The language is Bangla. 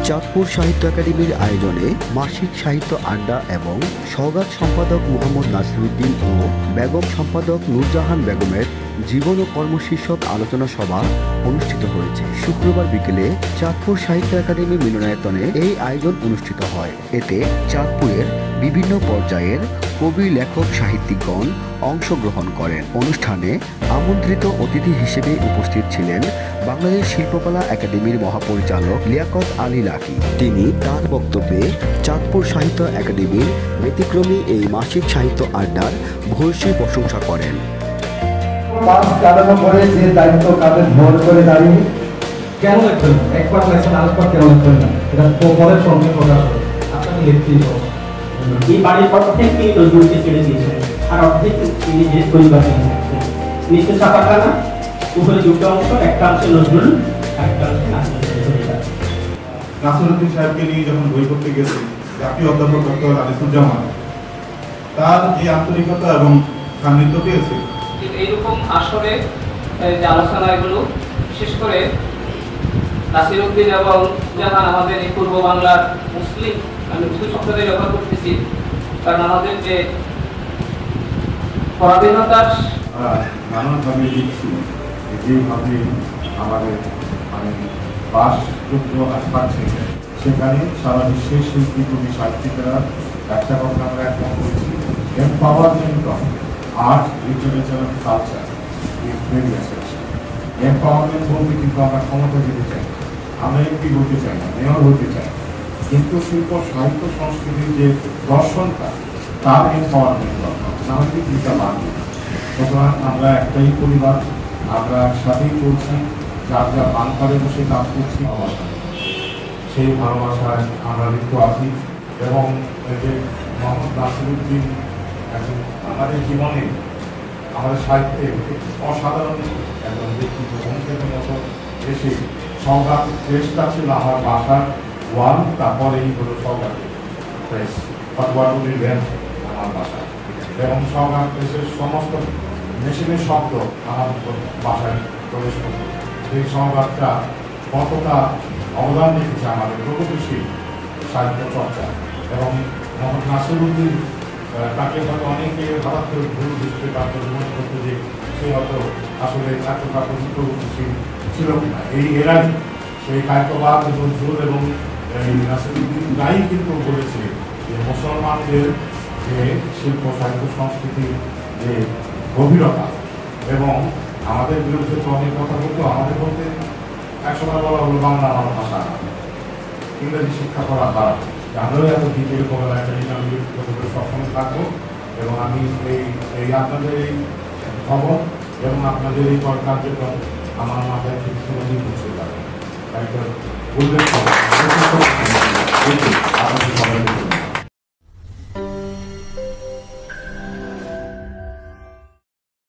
চাঁদপুর সাহিত্য একাডেমির আয়োজনে মাসিক সাহিত্য আড্ডা এবং সওগাত সম্পাদক মোহাম্মদ নাসিরউদ্দিন ও বেগম সম্পাদক নূরজাহান বেগমের জীবন ও কর্ম শীর্ষক আলোচনা সভা অনুষ্ঠিত হয়েছে। শুক্রবার বিকেলে চাঁদপুর সাহিত্য একাডেমি মিলনায়তনে এই আয়োজন অনুষ্ঠিত হয়। এতে চাঁদপুরের বিভিন্ন পর্যায়ের কবি, লেখক, সাহিত্যিকগণ অংশগ্রহণ করেন। অনুষ্ঠানে আমন্ত্রিত অতিথি হিসেবে উপস্থিত ছিলেন বাংলাদেশ শিল্পকলা একাডেমির মহাপরিচালক লিয়াকত আলী লাকী। তিনি তার বক্তব্যে চাঁদপুর সাহিত্য একাডেমির ব্যতিক্রমী এই মাসিক সাহিত্য আড্ডার ভূয়সী প্রশংসা করেন। পাঁচ কাটানোর পরে যে দায়িত্ব কাঁধে ভর করে দাঁড়িয়ে কেন লিখবেন, একবার লেখেন আরেকবার কেন লিখবেন না, এটা পরের সঙ্গে প্রকাশ হবে। আপনাকে লিখতেই হবে। এই বাড়ির অর্ধেক তিনি নজরুলকে ছেড়ে দিয়েছেন, আর অর্ধেক তিনি যে পরিবার নিয়েছেন। নিচে ছাপাটা না, উপরে দুটো অংশ, একটা অংশে নজরুল, একটা অংশে নাসিরউদ্দিন সাহেবকে নিয়ে যখন বই পড়তে গেছি, জাতীয় অধ্যাপক ডক্টর আনিসুজ্জামান তার যে আন্তরিকতা এবং সান্নিধ্য পেয়েছে। এইরকম আসরে যে আলোচনাগুলো বিশেষ করে নাসিরউদ্দিন এবং জাহান আমাদের এই পূর্ব বাংলার মুসলিম, আমি মুসলিম শব্দটাই ব্যবহার করতেছি, কারণ আমাদের যে পরাধীনতার নানানভাবে দিচ্ছি যেভাবে আমাদের বাসযোগ্য পাচ্ছে, সেখানে সারা বিশ্বের শিল্পী, কবি, সাহিত্যিকেরা একটা কথা আমরা একমত করেছি, এম্পাওয়ারমেন্ট অফ আর্ট, লিটারেচার এবং culture is very essential. Empowerment বলতে কিন্তু আমরা ক্ষমতা দিতে চাই, আমরা এমপি হতে চাই না, মেয়র হতে চাই, কিন্তু শিল্প, সাহিত্য, সংস্কৃতির যে দর্শনটা, তার এম্পাওয়ারমেন্ট দরকার, নাহলে চিন্তা বাড়বে। সুতরাং আমরা একটাই পরিবার, আমরা একসাথেই চলছি, যার যা বাংকারে বসে কাজ করছি, সেই ভালোবাসায় আমরা লিপ্ত আছি। এবং এই যে মোহাম্মদ নাসিরউদ্দিন এখন আমাদের জীবনে, আমাদের সাহিত্যে অসাধারণ একজন ব্যক্তিত্ব, অঙ্কের মতো এসে সওগাত প্রেসটা ছিল আমার বাসার ওয়াল, তারপরে এই হলো সওগাত প্রেস, ফটোয়াটুলির ব্যান্ড আমার বাসায়, এবং সওগাত প্রেসের সমস্ত মেশিনের শব্দ আমার বাসায় প্রবেশ করত। এই সওগাতটা কতটা অবদান রেখেছে আমাদের প্রগতিশীল সাহিত্য চর্চা। এবং মোহাম্মদ নাসিরউদ্দিন, তাকে হয়তো অনেকে হঠাৎ করে ভুল বুঝতে পারত, মনে করতো যে সে হয়তো আসলে এতটা প্রগতিশীল ছিল কিনা। এই এরাই সেই কায়কবাদ, নজরুল এবং নাসিরউদ্দিন রাই কিন্তু বলেছে যে মুসলমানদের যে শিল্প, সাহিত্য, সংস্কৃতির যে গভীরতা, এবং আমাদের বিরুদ্ধে তো অনেক কথা বলতো, আমাদের বলতে একসময় বলা হলো বাংলা আমার ভাষা, ইংরেজি শিক্ষা করা দ্বারা আমরাও এত ডিটেল কোনো একটা ইন্টারভিউ সবসময় থাকবো। এবং আমি এই আপনাদের এই খবর এবং আপনাদের এই কার্যক্রম আমার মাথায় ঠিক কোনো দিন বুঝতে পারে, তাই উল্লেখ